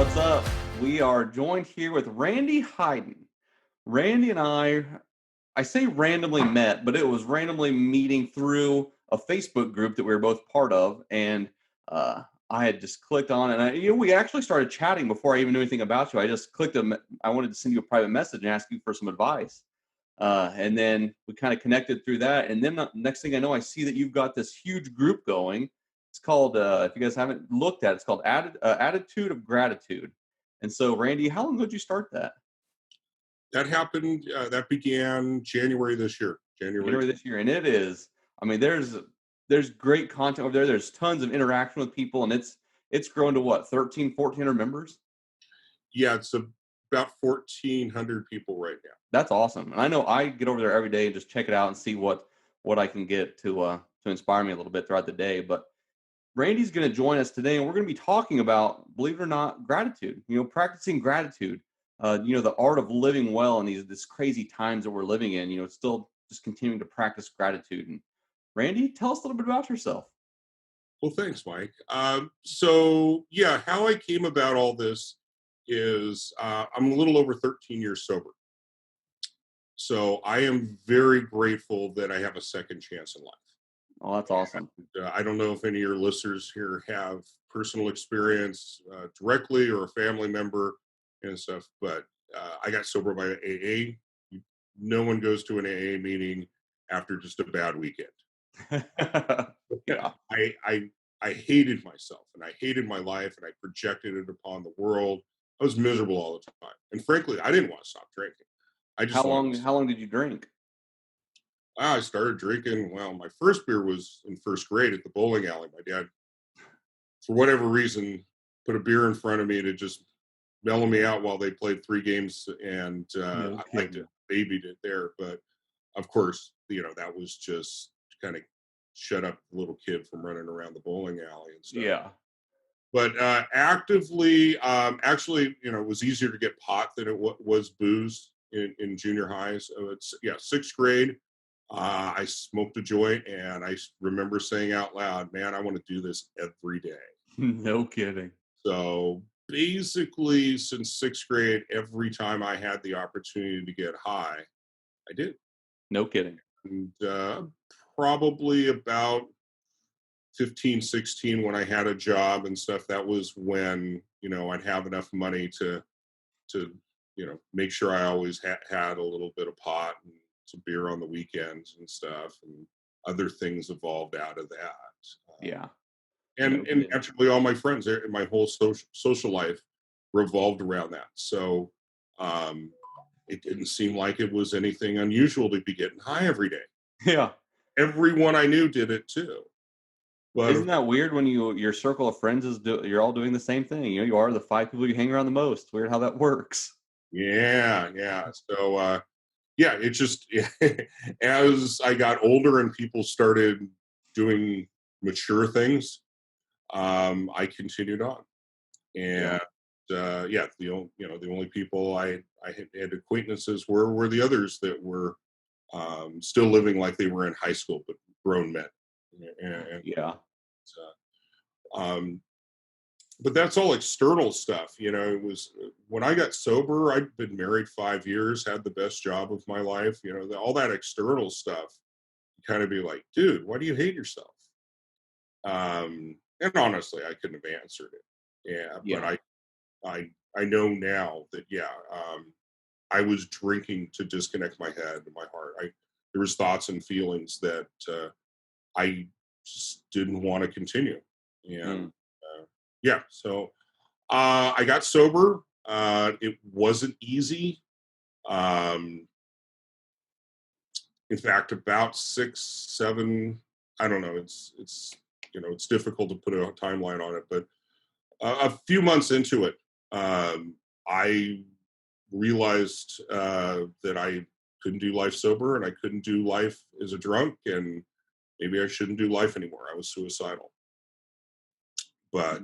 What's up? We are joined here with Randy Hyden. Randy and I say randomly met, but it was randomly meeting through a Facebook group that we were both part of, and I had just clicked on, and we actually started chatting before I even knew anything about you. I just clicked I wanted to send you a private message and ask you for some advice, and then we kind of connected through that. And then the next thing I know, I see that you've got this huge group going. It's called, if you guys haven't looked at it, it's called Attitude of Gratitude. And so, Randy, how long ago did you start that? That began January this year. January. January this year, and it is. I mean, there's great content over there. There's tons of interaction with people, and it's grown to what, 1,400 members. Yeah, it's about 1,400 people right now. That's awesome. And I know I get over there every day and just check it out and see what I can get to inspire me a little bit throughout the day. But Randy's going to join us today, and we're going to be talking about, believe it or not, gratitude. Practicing gratitude. The art of living well in these crazy times that we're living in. Still just continuing to practice gratitude. And Randy, tell us a little bit about yourself. Well, thanks, Mike. How I came about all this is I'm a little over 13 years sober. So I am very grateful that I have a second chance in life. Oh, that's awesome. I don't know if any of your listeners here have personal experience directly or a family member and stuff, but I got sober by AA. No one goes to an AA meeting after just a bad weekend. Yeah. I hated myself and I hated my life and I projected it upon the world. I was miserable all the time. And frankly, I didn't want to stop drinking. How long did you drink? I started drinking. Well, my first beer was in first grade at the bowling alley. My dad, for whatever reason, put a beer in front of me to just mellow me out while they played 3 games, and No I liked kidding. it, babied it there. But of course, that was just kind of shut up the little kid from running around the bowling alley and stuff. Yeah. But actually, it was easier to get pot than it was booze in junior high. So it's 6th grade. I smoked a joint, and I remember saying out loud, "Man, I want to do this every day." No kidding. So basically, since 6th grade, every time I had the opportunity to get high, I did. No kidding. And probably about 15, 16, when I had a job and stuff, that was when, I'd have enough money to make sure I always had a little bit of pot and some beer on the weekends and stuff, and other things evolved out of that. Yeah. And actually, all my friends, my whole social life revolved around that. So it didn't seem like it was anything unusual to be getting high every day. Yeah. Everyone I knew did it too. But Isn't that weird when your circle of friends you're all doing the same thing? You are the 5 people you hang around the most. Weird how that works. yeah. So it just as I got older and people started doing mature things, I continued on. And the only people I had acquaintances were the others that were still living like they were in high school, but grown men. Yeah. But that's all external stuff. It was when I got sober, I'd been married 5 years, had the best job of my life. All that external stuff, kind of be like, dude, why do you hate yourself? And honestly, I couldn't have answered it. Yeah. But I know now that I was drinking to disconnect my head and my heart. There was thoughts and feelings that I just didn't want to continue. And so I got sober. It wasn't easy. In fact, about 6, 7, I don't know. It's difficult to put a timeline on it, but a few months into it, I realized that I couldn't do life sober, and I couldn't do life as a drunk, and maybe I shouldn't do life anymore. I was suicidal. But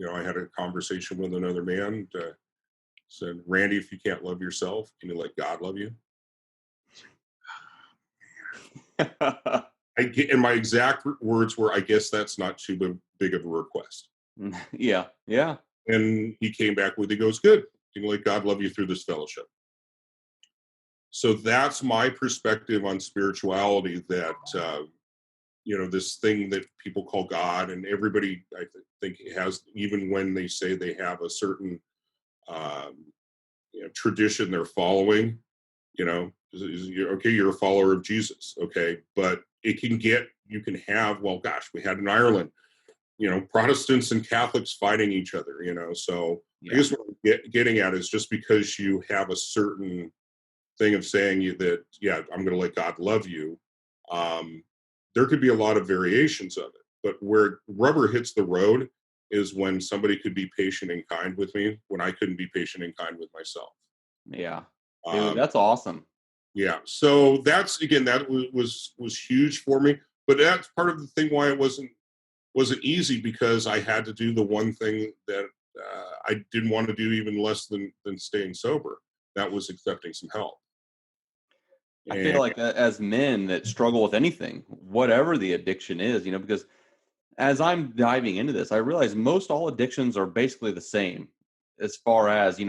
I had a conversation with another man. Said, "Randy, if you can't love yourself, can you let God love you?" And my exact words were, "I guess that's not too big of a request." Yeah. And he came back with, he goes, good. You can let God love you through this fellowship. So that's my perspective on spirituality, that, this thing that people call God, and everybody, I think, has, even when they say they have a certain um, tradition they're following, okay, you're a follower of Jesus, okay, but you can have, well, gosh, we had in Ireland, Protestants and Catholics fighting each other, so I Yeah. guess what I'm getting at is, just because you have a certain thing of saying that, yeah, I'm going to let God love you, um, there could be a lot of variations of it, but where rubber hits the road is when somebody could be patient and kind with me when I couldn't be patient and kind with myself. Yeah. Dude, Um, that's awesome. yeah, so that's, again, that was huge for me, but that's part of the thing why it wasn't easy, because I had to do the one thing that I didn't want to do even less than staying sober. That was accepting some help. I feel And like as men that struggle with anything, whatever the addiction is, because as I'm diving into this, I realize most all addictions are basically the same as far as,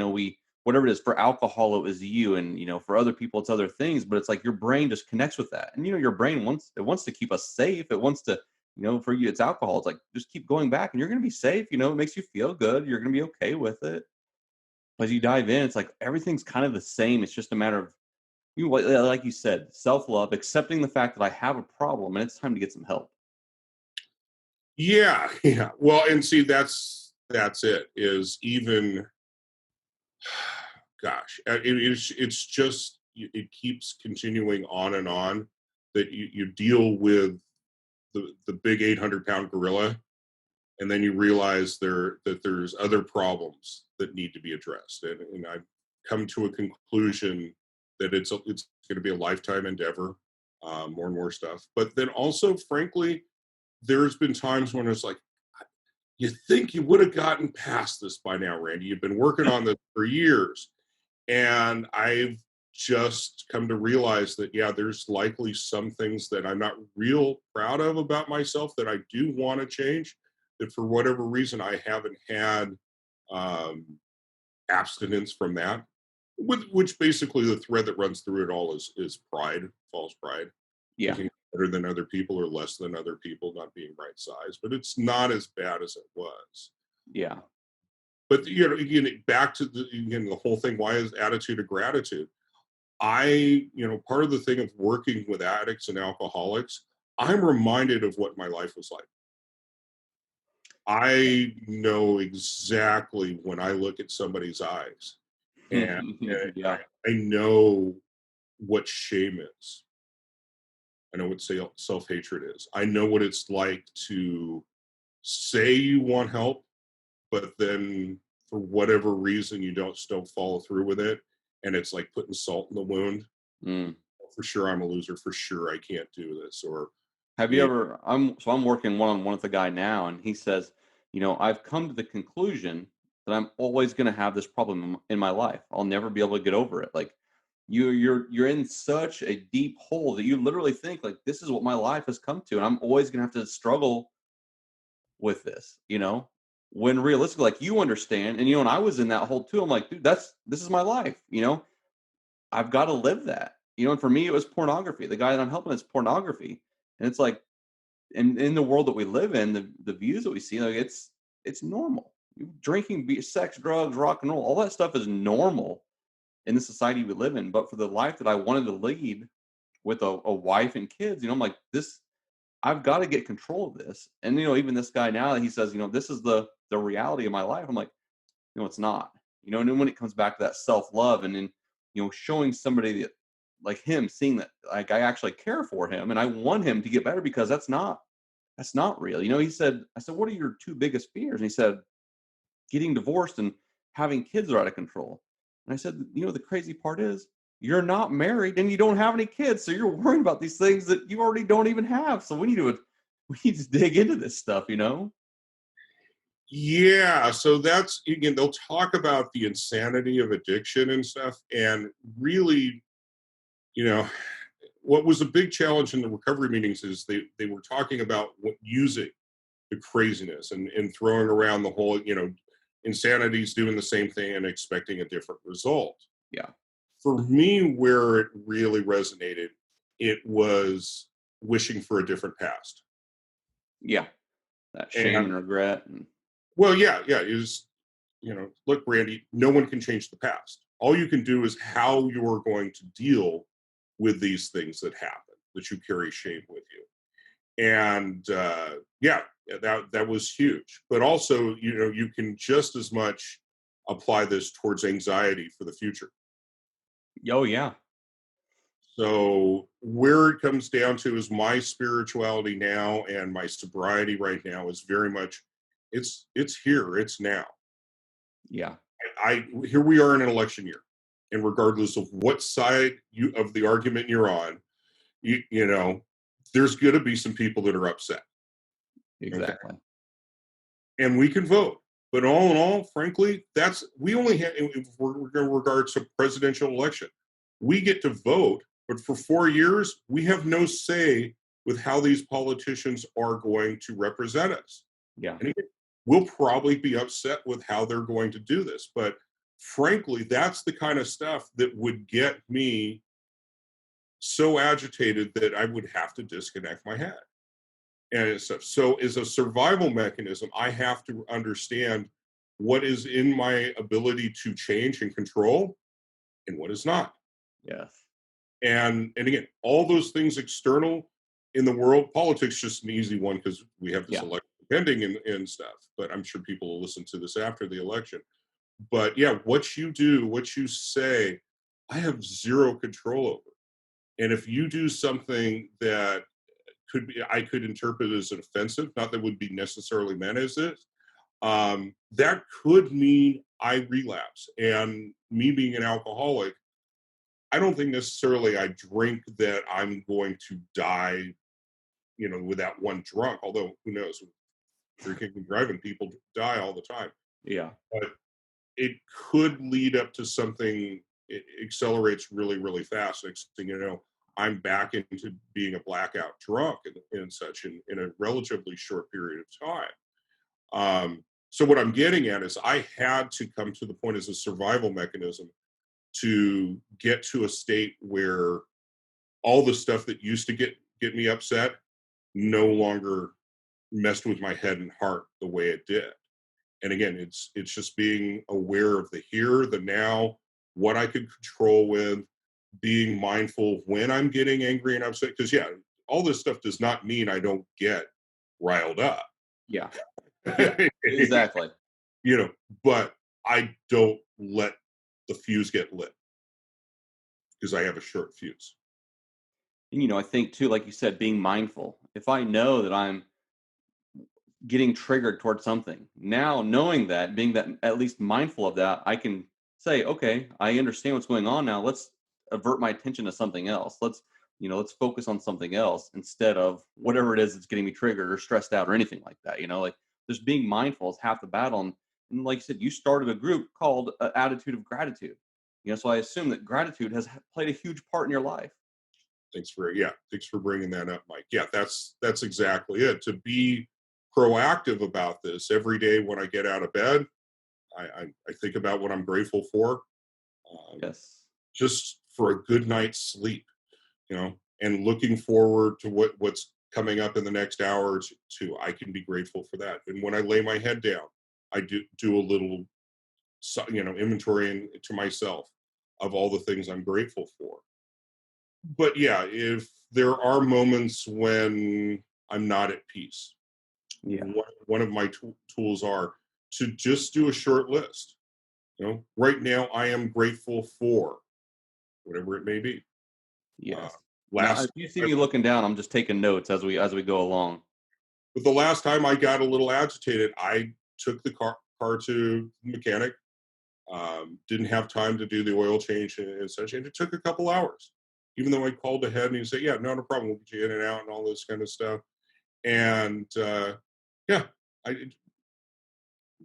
whatever it is. For alcohol, it was you, and, for other people, it's other things, but it's like your brain just connects with that. And, your brain wants to keep us safe. It wants to, for you, it's alcohol. It's like, just keep going back and you're going to be safe. It makes you feel good. You're going to be okay with it. But as you dive in, it's like everything's kind of the same. It's just a matter of, like you said, self-love, accepting the fact that I have a problem and it's time to get some help. yeah, yeah. Well, and see, that's it. Is even, gosh, it's just, it keeps continuing on and on, that you deal with the big 800-pound gorilla, and then you realize that there's other problems that need to be addressed, and I've come to a conclusion that it's going to be a lifetime endeavor, more and more stuff. But then also, frankly, there's been times when it's like, you think you would have gotten past this by now, Randy. You've been working on this for years. And I've just come to realize that, yeah, there's likely some things that I'm not real proud of about myself that I do want to change, that for whatever reason I haven't had um, abstinence from that. Which basically the thread that runs through it all is pride, false pride, Yeah. thinking better than other people or less than other people, not being right size. But it's not as bad as it was. Yeah. But again, back to the whole thing. Why is attitude of gratitude? Part of the thing of working with addicts and alcoholics, I'm reminded of what my life was like. I know exactly when I look at somebody's eyes, and Yeah. I know what shame is. I know what self-hatred is. I know what it's like to say you want help, but then for whatever reason you don't follow through with it, and it's like putting salt in the wound. Mm. For sure I'm a loser, for sure I can't do this, or Have you yeah. ever? I'm working one-on-one with a guy now, and he says, I've come to the conclusion that I'm always going to have this problem in my life. I'll never be able to get over it. Like you're in such a deep hole that you literally think like this is what my life has come to, and I'm always going to have to struggle with this. When realistically, like you understand, and and I was in that hole too. I'm like, dude, this is my life. I've got to live that. And for me, it was pornography. The guy that I'm helping is pornography, and it's like in the world that we live in, the views that we see, like it's normal. Drinking, sex, drugs, rock and roll, all that stuff is normal in the society we live in. But for the life that I wanted to lead with a wife and kids, I'm like this. I've got to get control of this. And even this guy now, he says, this is the reality of my life. I'm like, it's not. And then when it comes back to that self love, and then showing somebody that like him, seeing that like I actually care for him and I want him to get better, because that's not real. He said, I said, what are your two biggest fears? And he said, getting divorced and having kids are out of control. And I said, the crazy part is you're not married and you don't have any kids. So you're worrying about these things that you already don't even have. So we need to dig into this stuff. Yeah, so that's, again, they'll talk about the insanity of addiction and stuff, and really, you know what was a big challenge in the recovery meetings is they were talking about using the craziness and throwing around the whole, Insanity is doing the same thing and expecting a different result. Yeah. For me, where it really resonated, it was wishing for a different past. Yeah. That shame And and regret. And well, yeah, is look, Randy, no one can change the past. All you can do is how you're going to deal with these things that happen, that you carry shame with you. And yeah, that was huge. But also, you can just as much apply this towards anxiety for the future. oh yeah. So where it comes down to is my spirituality now and my sobriety right now is very much it's here, it's now. Yeah. I Here we are in an election year, and regardless of what side of the argument you're on, you know, there's going to be some people that are upset. Okay, Exactly. and we can vote, but all in all, frankly, we only have if we're in regards to presidential election, we get to vote, but for 4 years we have no say with how these politicians are going to represent us. Yeah. And again, we'll probably be upset with how they're going to do this. But frankly, that's the kind of stuff that would get me so agitated that I would have to disconnect my head. And so as a survival mechanism, I have to understand what is in my ability to change and control and what is not. Yes. And again, all those things external in the world, politics just an easy one because we have this Yeah. election pending and stuff. But I'm sure people will listen to this after the election. But yeah, what you do, what you say, I have zero control over. And if you do something that I could interpret as an offensive, not that would be necessarily meant as this, that could mean I relapse. And me being an alcoholic, I don't think necessarily I drink that I'm going to die, with that one drunk. Although who knows, drinking and driving, people die all the time. Yeah. But it could lead up to something. It accelerates really, really fast. Next thing you know, I'm back into being a blackout drunk and such in a relatively short period of time. So what I'm getting at is I had to come to the point as a survival mechanism to get to a state where all the stuff that used to get me upset no longer messed with my head and heart the way it did. And again, it's just being aware of the here, the now, what I could control with, being mindful of when I'm getting angry and upset. Because yeah, all this stuff does not mean I don't get riled up. Yeah. Yeah. Exactly. you know, but I don't let the fuse get lit because I have a short fuse. And I think too, like you said, being mindful. If I know that I'm getting triggered towards something, now knowing that, being that at least mindful of that, I can say, okay, I understand what's going on now. Let's avert my attention to something else. Let's focus on something else instead of whatever it is that's getting me triggered or stressed out or anything like that. Like just being mindful is half the battle. And like you said, you started a group called Attitude of Gratitude. So I assume that gratitude has played a huge part in your life. Thanks for bringing that up, Mike. Yeah, that's exactly it. To be proactive about this every day when I get out of bed, I think about what I'm grateful for, Yes. just for a good night's sleep, and looking forward to what's coming up in the next hour or two. I can be grateful for that. And when I lay my head down, I do a little, inventory to myself of all the things I'm grateful for. But yeah, if there are moments when I'm not at peace, Yeah. one of my tools are to just do a short list. Right now I am grateful for whatever it may be. Uh, Yes. Now, if last, you see me looking down, I'm just taking notes as we go along. but the last time I got a little agitated, I took the car to the mechanic. Didn't have time to do the oil change and such, and it took a couple hours. Even though I called ahead and he said, "Yeah, no problem, we'll get you in and out and all this kind of stuff." And yeah, I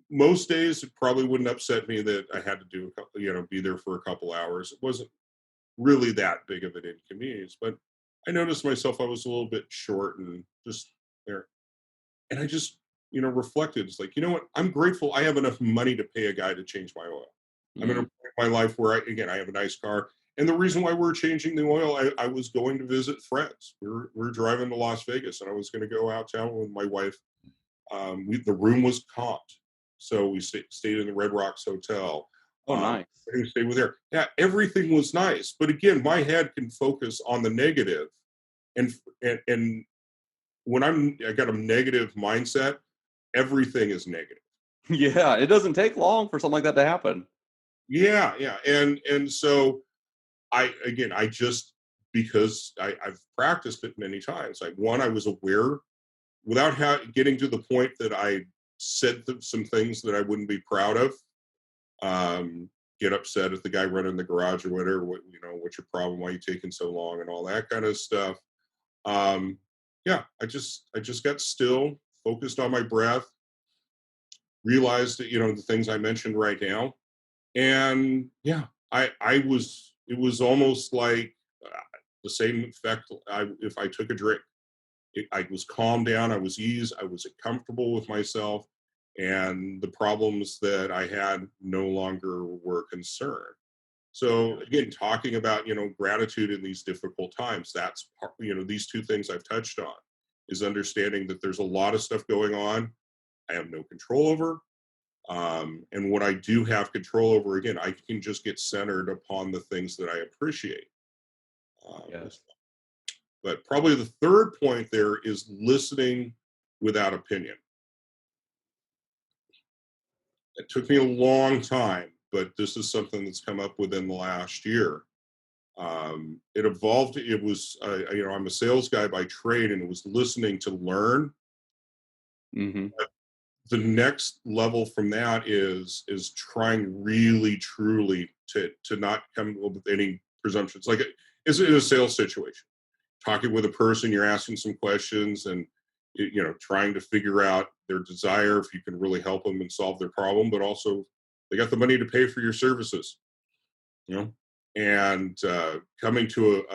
most days it probably wouldn't upset me that I had to do a couple, be there for a couple hours. It wasn't really that big of an inconvenience, but I noticed myself I was a little bit short and just there, and I just reflected. It's like, you know what? I'm grateful I have enough money to pay a guy to change my oil. I'm in a Mm. point in my life where I have a nice car. And the reason why we're changing the oil, I was going to visit friends. We're driving to Las Vegas, and I was going to go out town with my wife. The room was comped, so we stayed in the Red Rocks Hotel. Oh, nice. We stayed with there. Yeah, everything was nice, but again, my head can focus on the negative, and and when I got a negative mindset, everything is negative. Yeah, it doesn't take long for something like that to happen. Yeah, yeah, and so I just because I've practiced it many times. I was aware without getting to the point that I said some things that I wouldn't be proud of. Get upset at the guy running the garage or whatever. What's your problem? Why are you taking so long? And all that kind of stuff. Um, yeah, I just got still, focused on my breath, realized that the things I mentioned right now, and yeah, I was it was almost like the same effect. If I took a drink, I was calmed down, I was eased, I was comfortable with myself, and the problems that I had no longer were a concern. So again, talking about gratitude in these difficult times, that's these two things I've touched on, is understanding that there's a lot of stuff going on I have no control over. And what I do have control over, again, I can just get centered upon the things that I appreciate. Yes. But probably the third point there is listening without opinion. It took me a long time, but this is something that's come up within the last year. It evolved. It was, I'm a sales guy by trade, and it was listening to learn. Hmm. The next level from that is trying really truly to not come up with any presumptions. Like it's in a sales situation, talking with a person, you're asking some questions, and trying to figure out their desire, if you can really help them and solve their problem, but also they got the money to pay for your services, you know and coming to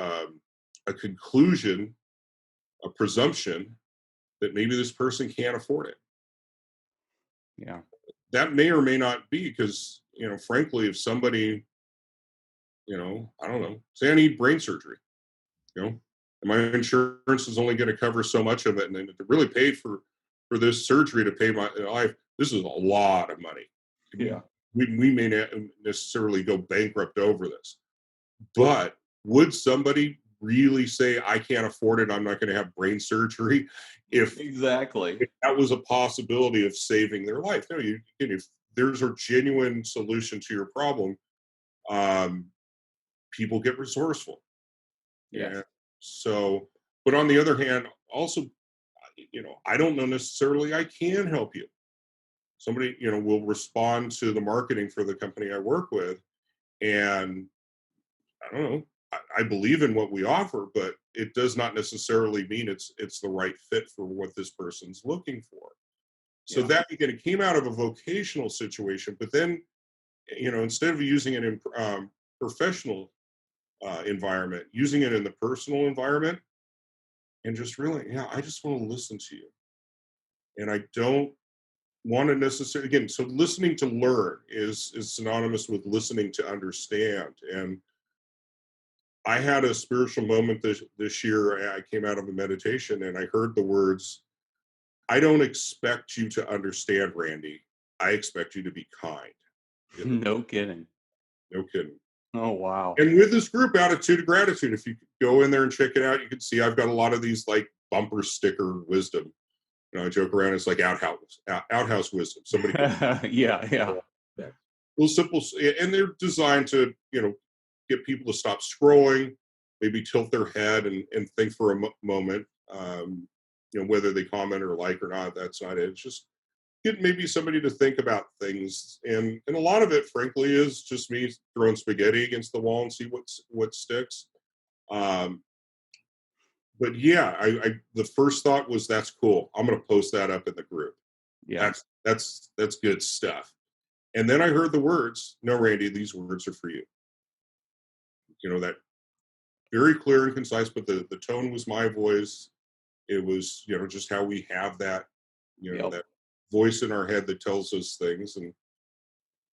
a conclusion, a presumption that maybe this person can't afford it. Yeah. That may or may not be, because frankly, if somebody, I don't know, say I need brain surgery, you know and my insurance is only going to cover so much of it, and then to really pay for this surgery to pay my life, this is a lot of money. Yeah. We may not necessarily go bankrupt over this, but would somebody really say, I can't afford it, I'm not going to have brain surgery, if Exactly. that was a possibility of saving their life? No, if there's a genuine solution to your problem, um, people get resourceful. Yes. And so, but on the other hand, also, I don't know necessarily I can help you. Somebody, will respond to the marketing for the company I work with, and I don't know. I believe in what we offer, but it does not necessarily mean it's the right fit for what this person's looking for. So Yeah. that, again, it came out of a vocational situation, but then instead of using it in professional environment, using it in the personal environment, and just really, yeah, I just want to listen to you, and I don't want to necessarily, again, so listening to learn is synonymous with listening to understand. And I had a spiritual moment this year. I came out of a meditation and I heard the words, I don't expect you to understand, Randy. I expect you to be kind. In the, No kidding. no kidding. Oh, wow. And with this group, Attitude of Gratitude, if you go in there and check it out, you can see I've got a lot of these like bumper sticker wisdom. I joke around, it's like outhouse wisdom. Somebody could, Yeah. Yeah. little simple, and they're designed to get people to stop scrolling, maybe tilt their head and think for a moment. Whether they comment or like or not, that's not it. It's just get maybe somebody to think about things, and a lot of it, frankly, is just me throwing spaghetti against the wall and see what sticks. Um, but yeah, I the first thought was, that's cool. I'm going to post that up in the group. Yeah. That's good stuff. And then I heard the words, no, Randy, these words are for you. That very clear and concise, but the tone was my voice. It was, just how we have that, Yep. that voice in our head that tells us things. And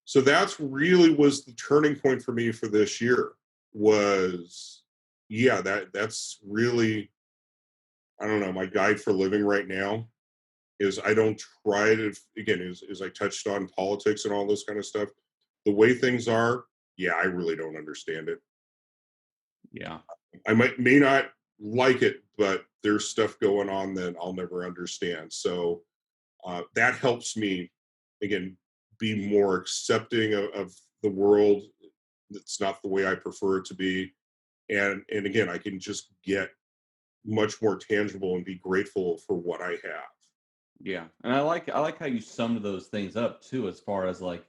so that's really was the turning point for me for this year was, yeah, that's really, I don't know, my guide for living right now is I don't try to, again, as I touched on politics and all this kind of stuff, the way things are, yeah, I really don't understand it. Yeah. I may not like it, but there's stuff going on that I'll never understand. So that helps me, again, be more accepting of the world that's not the way I prefer it to be. And again, I can just get much more tangible and be grateful for what I have. Yeah. And I like how you summed those things up too, as far as like,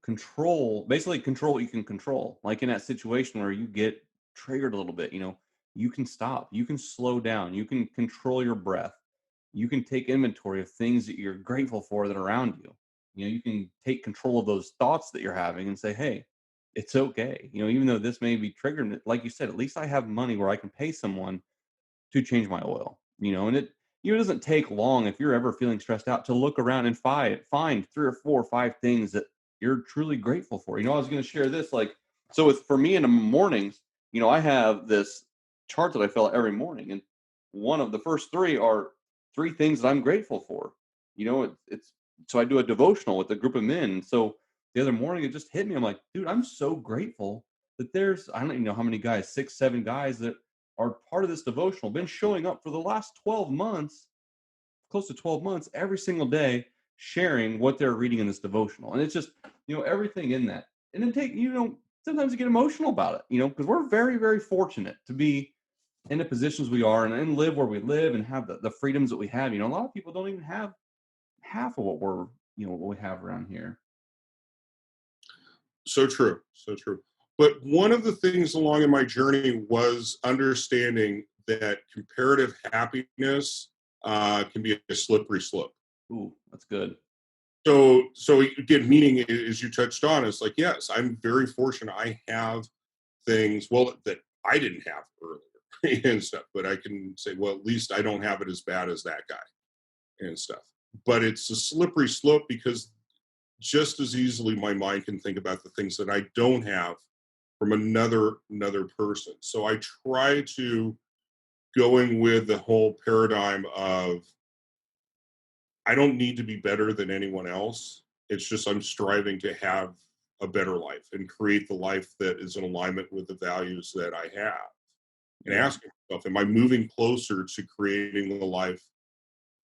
control, basically control what you can control. Like in that situation where you get triggered a little bit, you can stop, you can slow down, you can control your breath, you can take inventory of things that you're grateful for that are around you. You can take control of those thoughts that you're having and say, hey, it's okay. Even though this may be triggered, like you said, at least I have money where I can pay someone to change my oil. And it doesn't take long if you're ever feeling stressed out to look around and find three or four or five things that you're truly grateful for. I was going to share this, like, so with for me in the mornings, I have this chart that I fill out every morning, and one of the first three are three things that I'm grateful for. It's so I do a devotional with a group of men. And so the other morning it just hit me. I'm like, dude, I'm so grateful that there's, I don't even know how many guys, 6, 7 guys that are part of this devotional, been showing up for the last 12 months, close to 12 months, every single day, sharing what they're reading in this devotional. And it's just, everything in that. And then sometimes you get emotional about it, because we're very, very fortunate to be in the positions we are and live where we live and have the freedoms that we have. A lot of people don't even have half of what we have around here. So true, so true. But one of the things along in my journey was understanding that comparative happiness can be a slippery slope. Ooh, that's good. So again, meaning as you touched on, it's like, yes, I'm very fortunate. I have things, well, that I didn't have earlier and stuff, but I can say, well, at least I don't have it as bad as that guy and stuff. But it's a slippery slope because just as easily my mind can think about the things that I don't have from another person. So I try to going with the whole paradigm of I don't need to be better than anyone else. It's just I'm striving to have a better life and create the life that is in alignment with the values that I have. And Yeah. asking myself, am I moving closer to creating the life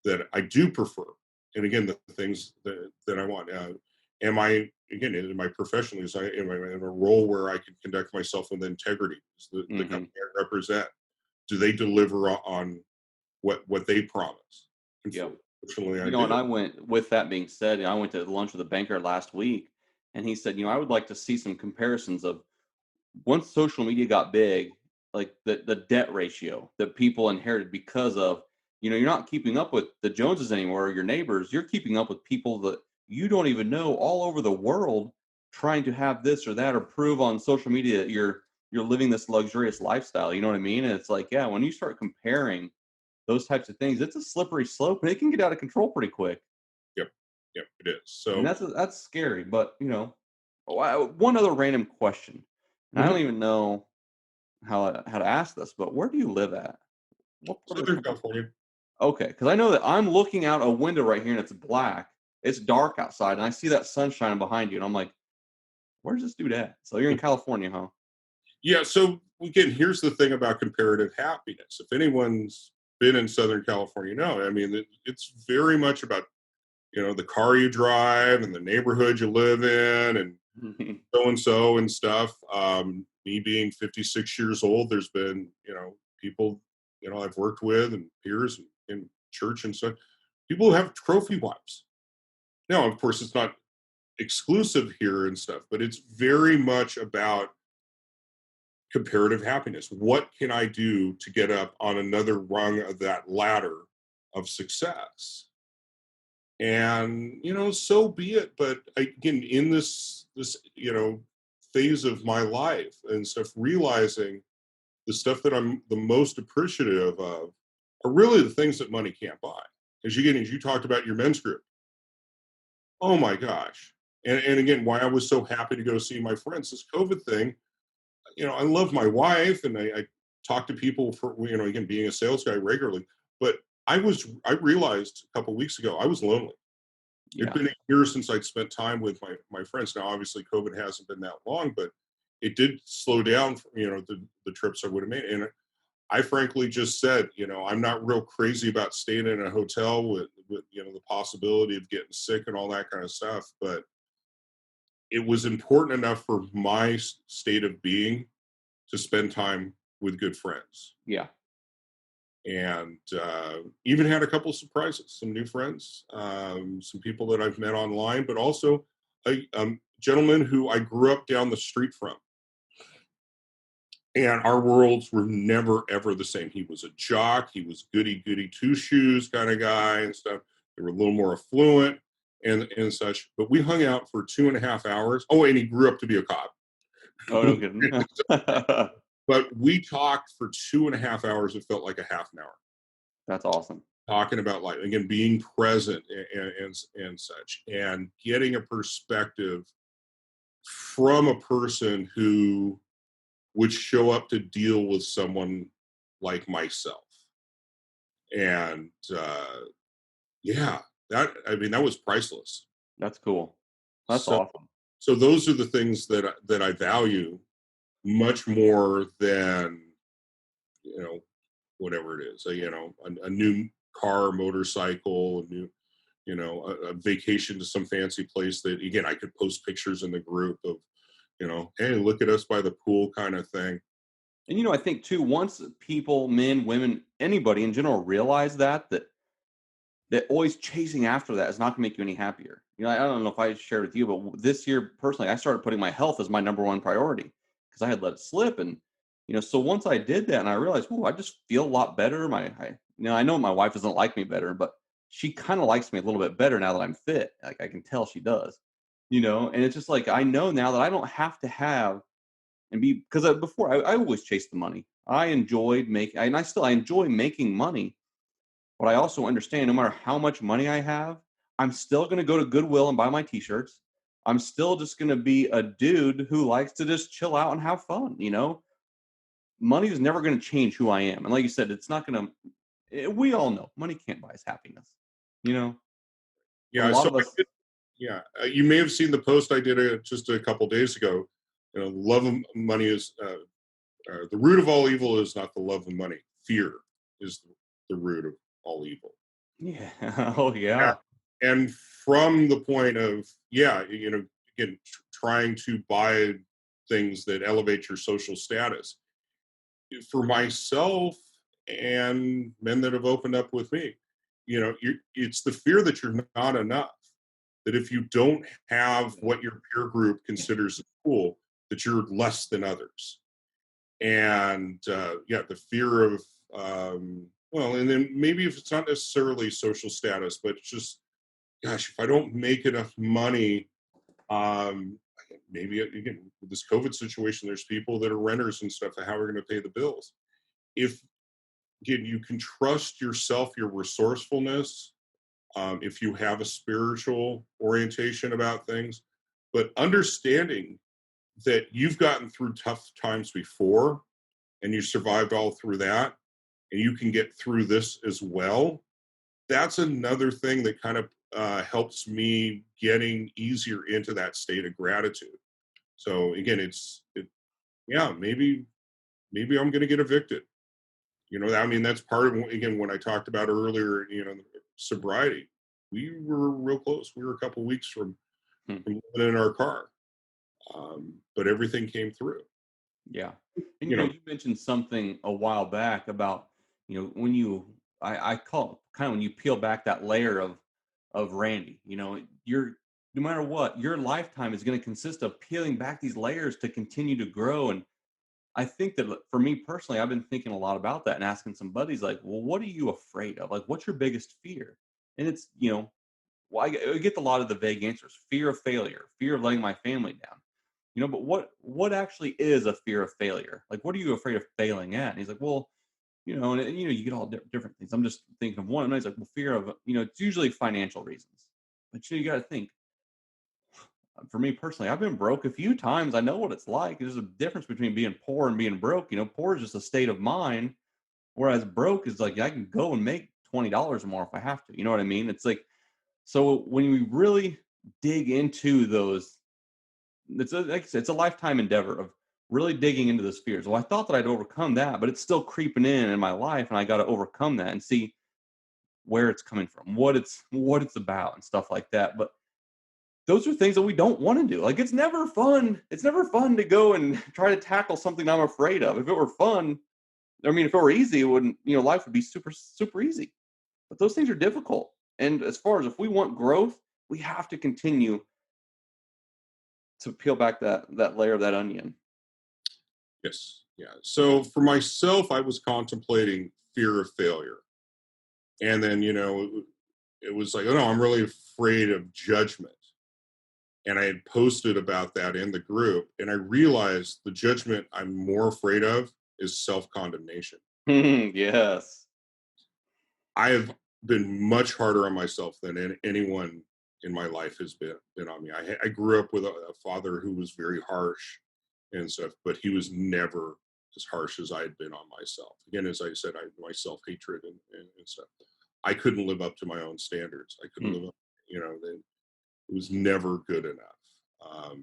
that I do prefer? And again, the things that I want. Am I, again, in my professionally, am I in a role where I can conduct myself with integrity? Is the Hmm. company I represent, do they deliver on what they promise? Yep. Unfortunately, I And do. I went, with that being said, I went to lunch with a banker last week, and he said, I would like to see some comparisons of once social media got big, like the debt ratio that people inherited because of, you're not keeping up with the Joneses anymore, or your neighbors, you're keeping up with people that you don't even know all over the world trying to have this or that or prove on social media that you're living this luxurious lifestyle. You know what I mean? And it's like, yeah, when you start comparing those types of things, it's a slippery slope and it can get out of control pretty quick. Yep, yep, it is. And So that's scary. But one other random question, and I don't mhm. even know how to ask this, but where do you live at? What part of the Southern country? California. Okay, because I know that I'm looking out a window right here and it's black. It's dark outside, and I see that sun shining behind you, and I'm like, "Where's this dude at?" So you're in California, huh? Yeah. So again, here's the thing about comparative happiness. If anyone's been in Southern California, no, I mean it's very much about the car you drive and the neighborhood you live in and so and stuff. Me being 56 years old, there's been people I've worked with and peers in church and stuff. People who have trophy wives. Now, of course, it's not exclusive here and stuff, but it's very much about comparative happiness. What can I do to get up on another rung of that ladder of success? And so be it. But again, in this phase of my life and stuff, realizing the stuff that I'm the most appreciative of are really the things that money can't buy. as you talked about your men's group, oh my gosh. And again, why I was so happy to go see my friends, this COVID thing, I love my wife and I talk to people for, again, being a sales guy regularly, but I realized a couple weeks ago, I was lonely. It'd Yeah. been a year since I'd spent time with my friends. Now, obviously COVID hasn't been that long, but it did slow down, the trips I would have made. And I frankly just said, I'm not real crazy about staying in a hotel with the possibility of getting sick and all that kind of stuff. But it was important enough for my state of being to spend time with good friends, Yeah. and even had a couple surprises, some new friends, some people that I've met online, but also a gentleman who I grew up down the street from. And our worlds were never ever the same. He was a jock. He was goody two shoes kind of guy and stuff. They were a little more affluent and such. But we hung out for 2.5 hours. Oh, and he grew up to be a cop. Oh, no kidding. But we talked for 2.5 hours. It felt like a half an hour, That's awesome. talking about life again, being present and such, and getting a perspective from a person who would show up to deal with someone like myself. And yeah, that was priceless. That's cool. That's So awesome. so those are the things that I value much more than, you know whatever it is, a new car, motorcycle, a new, a vacation to some fancy place that, again, I could post pictures in the group of, hey, look at us by the pool kind of thing. And I think too, once people, men, women, anybody in general realize that always chasing after that is not gonna make you any happier. I don't know if I shared with you, but this year personally, I started putting my health as my number one priority because I had let it slip. And so once I did that and I realized, oh, I just feel a lot better. I know my wife doesn't like me better, but she kind of likes me a little bit better now that I'm fit. Like I can tell she does. And it's just like I know now that I don't have to have and be because before I always chased the money. I enjoyed making, and I enjoy making money, but I also understand no matter how much money I have, I'm still going to go to Goodwill and buy my t-shirts. I'm still just going to be a dude who likes to just chill out and have fun. Money is never going to change who I am. And like you said, it's not going to, we all know money can't buy us happiness, you know, but a Yeah, lot so of us, yeah, you may have seen the post I did just a couple days ago. Love of money is the root of all evil is not the love of money. Fear is the root of all evil. yeah. Oh, Yeah. yeah. And from the point of, yeah, again, trying to buy things that elevate your social status. For myself and men that have opened up with me, it's the fear that you're not enough. That if you don't have what your peer group considers cool, that you're less than others. And yeah, the fear of, well, and then maybe if it's not necessarily social status, but it's just, gosh, if I don't make enough money, um, maybe again with this COVID situation, there's people that are renters and stuff. How we're going to pay the bills? If again, you can trust yourself, your resourcefulness, if you have a spiritual orientation about things, but understanding that you've gotten through tough times before and you survived all through that, and you can get through this as well. That's another thing that kind of helps me getting easier into that state of gratitude. So again, yeah, maybe I'm going to get evicted. That's part of, again, when I talked about earlier, sobriety. We were real close. We were a couple weeks Hmm. from living in our car, but everything came through. Yeah. And You know, you mentioned something a while back about, when I call it kind of when you peel back that layer of Randy, you're no matter what, your lifetime is going to consist of peeling back these layers to continue to grow. And I think that for me personally, I've been thinking a lot about that and asking some buddies like, well, what are you afraid of? Like, what's your biggest fear? And it's, well, I get a lot of the vague answers: fear of failure, fear of letting my family down. But what actually is a fear of failure? Like, what are you afraid of failing at? And he's like, well, You get all different things. I'm just thinking of one, and it's like, well, fear of, it's usually financial reasons. But you got to think, for me personally, I've been broke a few times. I know what it's like. There's a difference between being poor and being broke. Poor is just a state of mind, whereas broke is like I can go and make $20 more if I have to. You know what I mean? It's like, so when we really dig into those, like I said, it's a lifetime endeavor of really digging into those fears. Well, I thought that I'd overcome that, but it's still creeping in my life, and I got to overcome that and see where it's coming from, what it's about, and stuff like that. But those are things that we don't want to do. Like, it's never fun. It's never fun to go and try to tackle something I'm afraid of. If it were fun, I mean, if it were easy, it wouldn't, life would be super, super easy. But those things are difficult. And as far as if we want growth, we have to continue to peel back that layer of that onion. Yes. Yeah. So for myself, I was contemplating fear of failure. And then, it was like, oh no, I'm really afraid of judgment. And I had posted about that in the group. And I realized the judgment I'm more afraid of is self-condemnation. Yes. I have been much harder on myself than anyone in my life has been on me. I grew up with a father who was very harsh and stuff, but he was never as harsh as I had been on myself. Again, as I said, my self-hatred and stuff. I couldn't live up to my own standards. I couldn't live up, it was never good enough.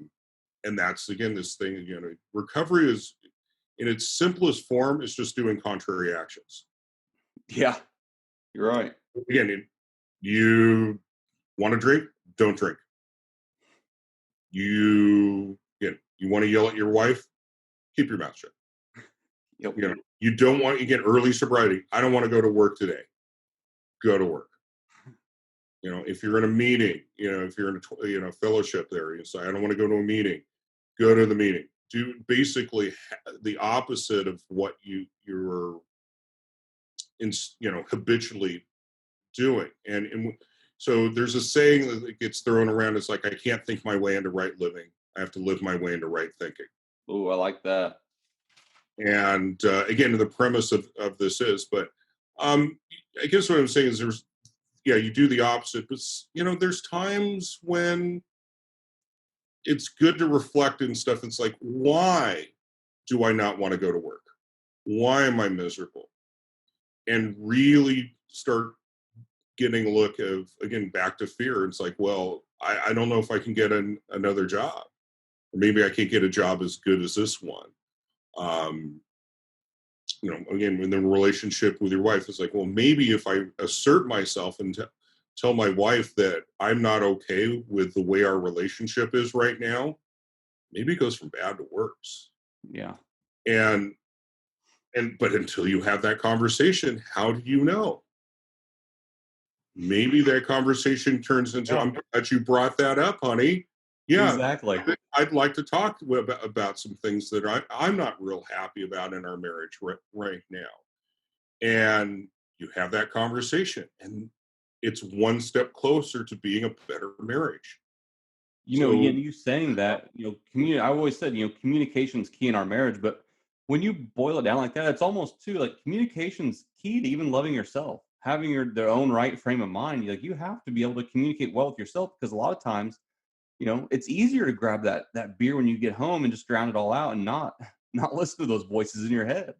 And that's, again, this thing, recovery is, in its simplest form, is just doing contrary actions. Yeah, you're right. Again, you want to drink, don't drink. You want to yell at your wife, keep your mouth shut. Yep. You don't want, again, early sobriety. I don't want to go to work today. Go to work. If you're in a meeting, if you're in a fellowship there, you say, I don't want to go to a meeting. Go to the meeting. Do basically the opposite of what you're habitually doing. And so there's a saying that gets thrown around. It's like, I can't think my way into right living. I have to live my way into right thinking. Oh, I like that. And again, the premise of this is, but I guess what I'm saying is you do the opposite, but there's times when it's good to reflect and stuff. It's like, why do I not want to go to work? Why am I miserable? And really start getting a look of, again, back to fear. It's like, well, I don't know if I can get another job, or maybe I can't get a job as good as this one. Again, in the relationship with your wife, it's like, well, maybe if I assert myself and tell my wife that I'm not okay with the way our relationship is right now, maybe it goes from bad to worse. Yeah. But until you have that conversation, how do you know? Maybe that conversation turns into, I'm glad you brought that up, honey. Yeah, exactly. I'd like to talk about some things that I'm not real happy about in our marriage right now. And you have that conversation, and it's one step closer to being a better marriage. You saying that, I always said, communication's key in our marriage, but when you boil it down like that, it's almost too like communication's key to even loving yourself, having their own right frame of mind. You have to be able to communicate well with yourself, because a lot of times, it's easier to grab that beer when you get home and just drown it all out and not listen to those voices in your head.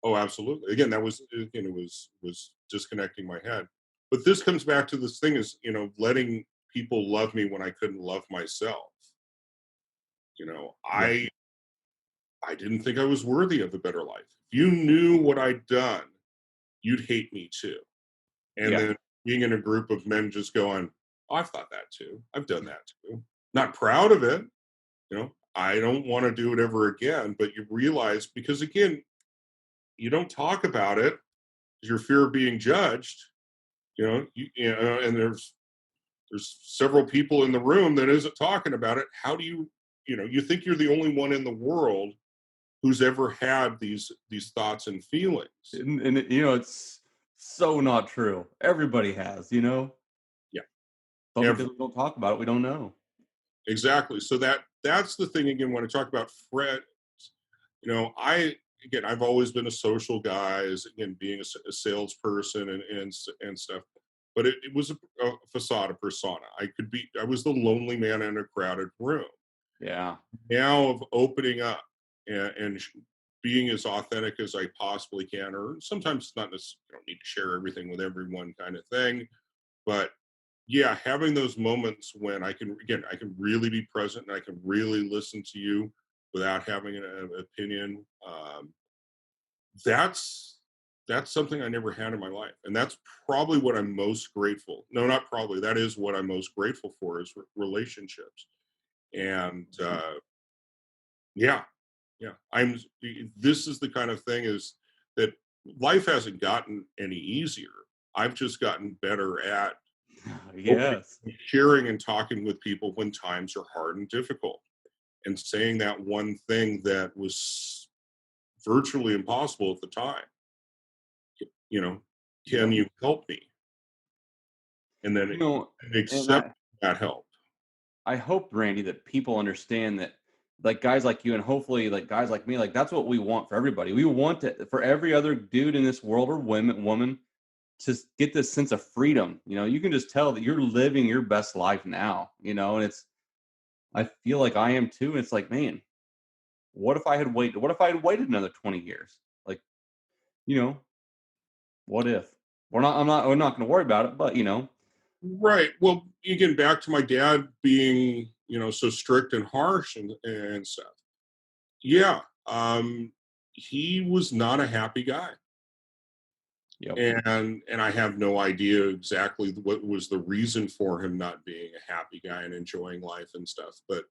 Oh, absolutely. Again, that was, it was disconnecting my head. But this comes back to this thing is, letting people love me when I couldn't love myself. I didn't think I was worthy of a better life. If you knew what I'd done, you'd hate me too. And then being in a group of men just going, oh, I've thought that too. I've done that too. Not proud of it. I don't want to do it ever again. But you realize, because again, you don't talk about it because your fear of being judged. And there's several people in the room that isn't talking about it. How do you think you're the only one in the world who's ever had these thoughts and feelings? And it's so not true. Everybody has, Yeah. But because we don't talk about it, we don't know. Exactly. So that's the thing, again, when I talk about Fred, again, I've always been a social guy, as again being a salesperson and stuff. But it was a facade, a persona. I was the lonely man in a crowded room. Yeah. Now of opening up and being as authentic as I possibly can, or sometimes it's not necessarily, you don't need to share everything with everyone kind of thing. But yeah, having those moments when I can really be present and I can really listen to you without having an opinion. That's that's something I never had in my life, and that's probably what I'm most grateful. No, not probably. That is what I'm most grateful for is relationships. And yeah, yeah. This is the kind of thing is that life hasn't gotten any easier. I've just gotten better at opening, Yes. sharing, and talking with people when times are hard and difficult, and saying that one thing that was virtually impossible at the time. You know, can Yep. you help me? And then You know, and accept that help. I hope, Randy, that people understand that, like guys like you, and hopefully like guys like me, like that's what we want for everybody. We want it for every other dude in this world or woman to get this sense of freedom. You know, you can just tell that you're living your best life now. You know, and I feel like I am too. And it's like, man, what if I had waited? What if I had waited another 20 years? Like, you know, what if? We're not going to worry about it, but you know, Right. Well, again, back to my dad being, so strict and harsh and stuff. Yeah. He was not a happy guy. yep, And I have no idea exactly what was the reason for him not being a happy guy and enjoying life and stuff. But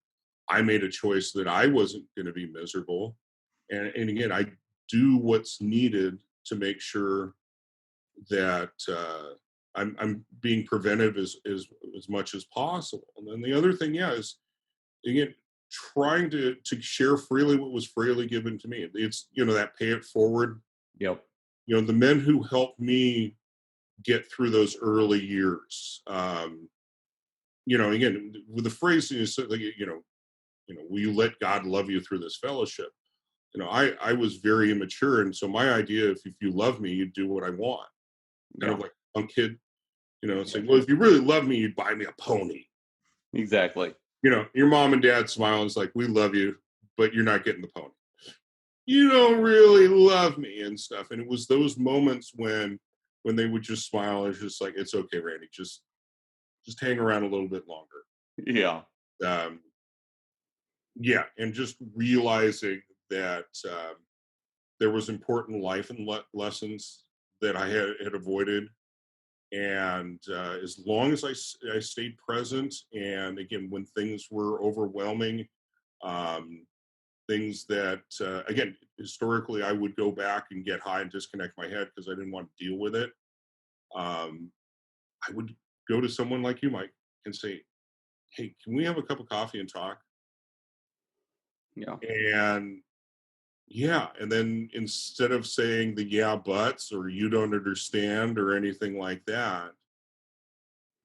I made a choice that I wasn't going to be miserable. And again, I do what's needed to make sure that I'm being preventive as much as possible. And then the other thing, yeah, is again trying to share freely what was freely given to me. It's that pay it forward. yep, The men who helped me get through those early years. Again, with the phrase, like, will you let God love you through this fellowship? I was very immature, and so my idea, if you love me, you do what I want. Kind yeah, of like a punk kid, yeah, saying, well, if you really love me, you'd buy me a pony. exactly. Your mom and dad smile and it's like, we love you, but you're not getting the pony. You don't really love me and stuff. And it was those moments when they would just smile and it's just like, it's okay, Randy, just hang around a little bit longer. Yeah, Um, yeah, and just realizing that there was important life and lessons that I had avoided. And as long as I stayed present, and again, when things were overwhelming, um, things that, again, historically, I would go back and get high and disconnect my head because I didn't want to deal with it. Um, I would go to someone like you, Mike, and say, hey, can we have a cup of coffee and talk? yeah, And yeah, and then instead of saying the yeah buts or you don't understand or anything like that,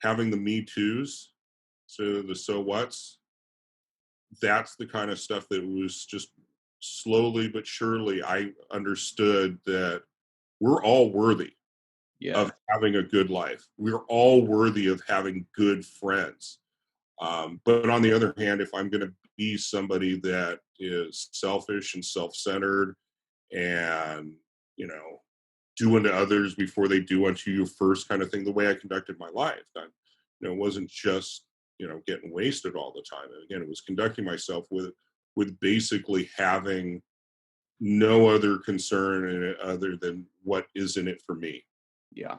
having the me toos, so the so whats, that's the kind of stuff that was just slowly but surely I understood that we're all worthy yeah, of having a good life. We're all worthy of having good friends. But on the other hand, if I'm going to be somebody that is selfish and self-centered and, you know, do unto others before they do unto you first kind of thing, the way I conducted my life, it wasn't just, getting wasted all the time. And again, it was conducting myself with basically having no other concern in it other than what is in it for me. yeah,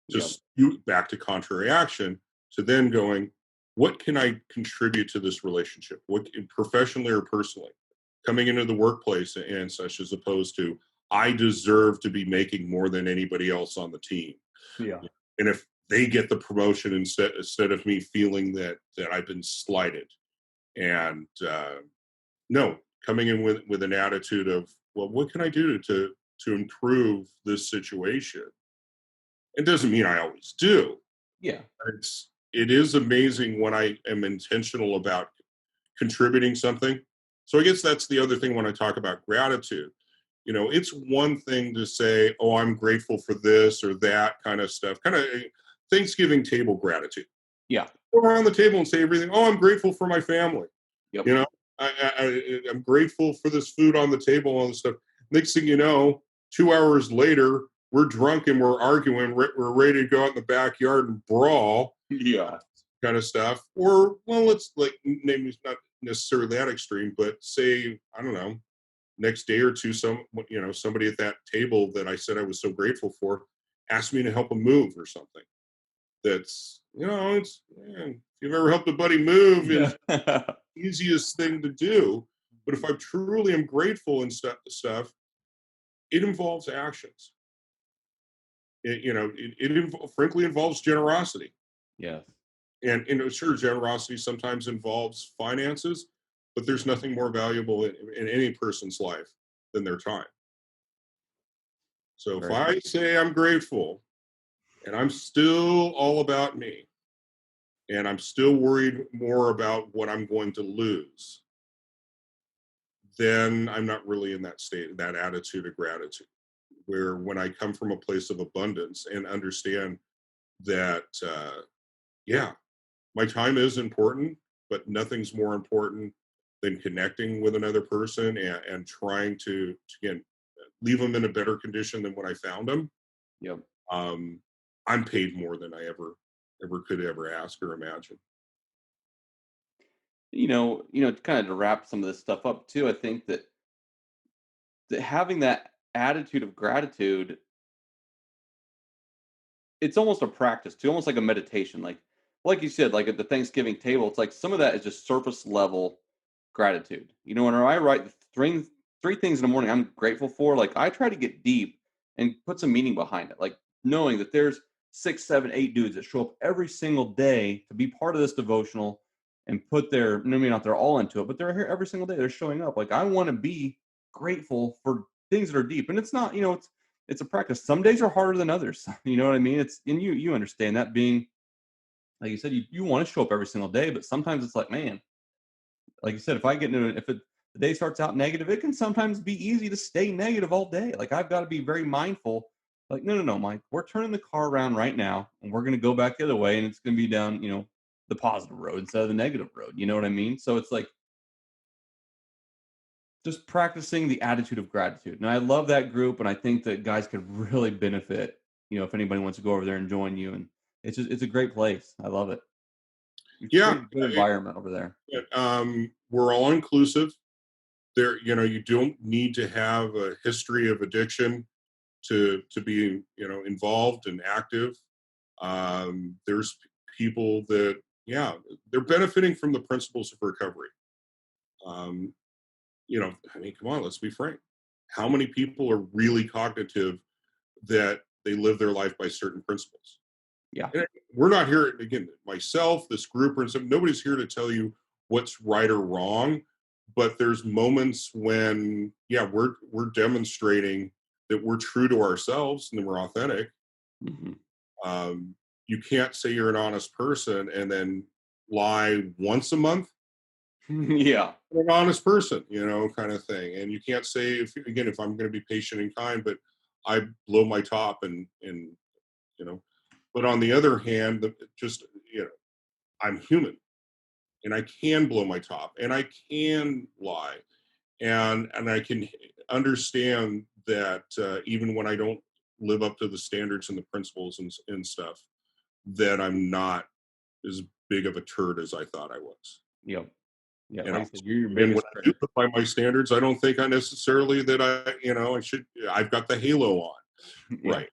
yep, Just back to contrary action to then going, what can I contribute to this relationship? What professionally or personally? Coming into the workplace and such, as opposed to I deserve to be making more than anybody else on the team. yeah, And if they get the promotion instead of me feeling that I've been slighted, and no, coming in with an attitude of, well, what can I do to improve this situation? It doesn't mean I always do. yeah, It is amazing when I am intentional about contributing something. So I guess that's the other thing when I talk about gratitude. You know, it's one thing to say, oh, I'm grateful for this or that kind of stuff, kind of Thanksgiving table gratitude. Yeah. Go around the table and say everything. Oh, I'm grateful for my family. Yep. You know, I'm grateful for this food on the table, all this stuff. Next thing you know, 2 hours later, we're drunk and we're arguing. We're ready to go out in the backyard and brawl, Yeah. kind of stuff. Or, well, let's like maybe it's not necessarily that extreme, but say, I don't know, next day or two, somebody at that table that I said I was so grateful for asked me to help them move or something. That's, if you've ever helped a buddy move, Yeah. it's the easiest thing to do. But if I truly am grateful and stuff, it involves actions. Frankly involves generosity. Yes. And sure, generosity sometimes involves finances, but there's nothing more valuable in any person's life than their time. So if Very I say I'm grateful and I'm still all about me and I'm still worried more about what I'm going to lose, then I'm not really in that state, that attitude of gratitude. Where when I come from a place of abundance and understand that, yeah, my time is important, but nothing's more important than connecting with another person and trying to again leave them in a better condition than when I found them. Yep. Um, I'm paid more than I ever could ever ask or imagine. Kind of to wrap some of this stuff up too, I think that having that attitude of gratitude, it's almost a practice too, almost like a meditation. Like you said, like at the Thanksgiving table, it's like some of that is just surface level gratitude. When I write the three things in the morning I'm grateful for, like I try to get deep and put some meaning behind it. Like knowing that there's 6, 7, 8 dudes that show up every single day to be part of this devotional and put their, I mean, not they're all into it, but they're here every single day. They're showing up. Like I want to be grateful for things that are deep. And it's not, it's a practice. Some days are harder than others. You know what I mean? It's and you understand that being like you said, you want to show up every single day, but sometimes it's like, man, like you said, if I get into it, the day starts out negative, it can sometimes be easy to stay negative all day. Like I've got to be very mindful. Like, no, no, no, Mike, we're turning the car around right now and we're going to go back the other way and it's going to be down, the positive road instead of the negative road. You know what I mean? So it's like just practicing the attitude of gratitude. And I love that group. And I think that guys could really benefit, if anybody wants to go over there and join you. And it's a great place. I love it. You've Yeah, created a good environment over there. we're all inclusive. There, you don't need to have a history of addiction to be involved and active. There's people that, yeah, they're benefiting from the principles of recovery. Um, I mean, come on, let's be frank. How many people are really cognitive that they live their life by certain principles? Yeah. And we're not here again, myself, this group, and some nobody's here to tell you what's right or wrong. But there's moments when, yeah, we're demonstrating that we're true to ourselves and that we're authentic. Hmm. Um, you can't say you're an honest person and then lie once a month. Yeah. You're an honest person, kind of thing. And you can't say if I'm going to be patient and kind, but I blow my top and you know. But on the other hand, just I'm human and I can blow my top and I can lie and I can understand that even when I don't live up to the standards and the principles and stuff, that I'm not as big of a turd as I thought I was. Yep. Yeah, You like know, I said, you're your and when biggest I do critic. live by my standards, I don't think I necessarily that I should. I've got the halo on, Yeah. right?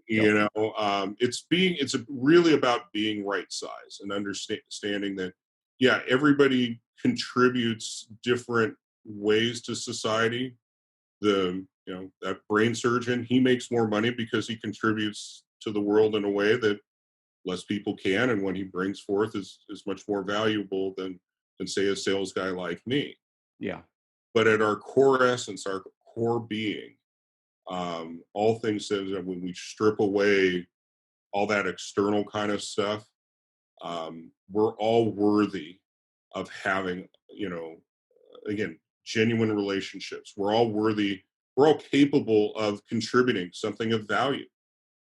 Yep. It's really about being right size and understanding that, yeah, everybody contributes different ways to society. That brain surgeon, he makes more money because he contributes to the world in a way that less people can, and when he brings forth is much more valuable than say a sales guy like me. Yeah. But at our core essence, our core being, all things that when we strip away all that external kind of stuff, we're all worthy of having, again, genuine relationships. We're all worthy we're all capable of contributing something of value.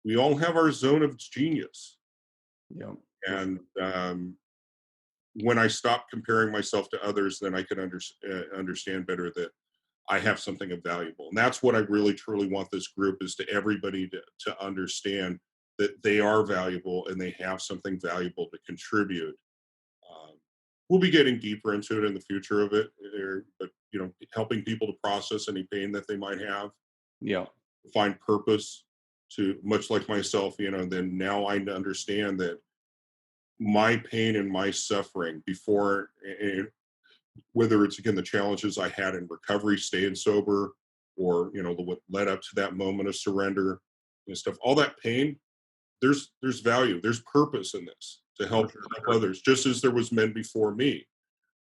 We all have our zone of genius. Yeah. And when I stop comparing myself to others, then I can understand better that I have something of valuable. And that's what I really truly want this group is to everybody to understand that they are valuable and they have something valuable to contribute. Um, we'll be getting deeper into it in the future of it, but helping people to process any pain that they might have, Yeah. find purpose to much like myself, then now I understand that my pain and my suffering before, whether it's again the challenges I had in recovery, staying sober, or what led up to that moment of surrender and stuff, all that pain, there's value, there's purpose in this to help others, just as there was men before me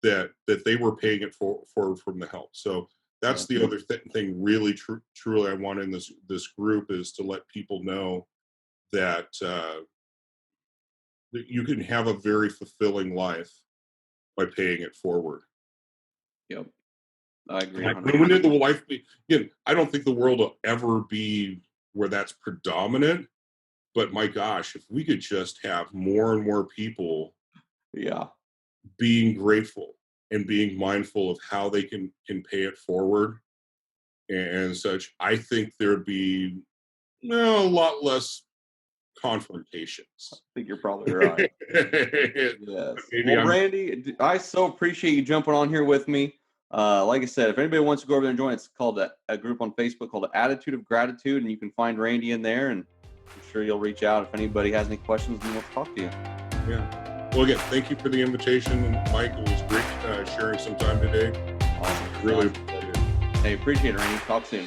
that they were paying it for from the help. So that's the other thing really truly I want in this group is to let people know that that you can have a very fulfilling life by paying it forward. Yep. I agree. Like, when did the life be? Again, I don't think the world will ever be where that's predominant. But my gosh, if we could just have more and more people, Yeah, being grateful and being mindful of how they can pay it forward and such, I think there'd be a lot less confrontations. I think you're probably right. Yes. Maybe Well, Randy, I so appreciate you jumping on here with me. Like I said, if anybody wants to go over there and join, it's called a group on Facebook called the Attitude of Gratitude, and you can find Randy in there, and I'm sure you'll reach out if anybody has any questions and we'll talk to you. Yeah. Well, again, thank you for the invitation, Mike. It was great sharing some time today. Awesome. Really appreciate it. Hey, appreciate it, Randy. Talk soon.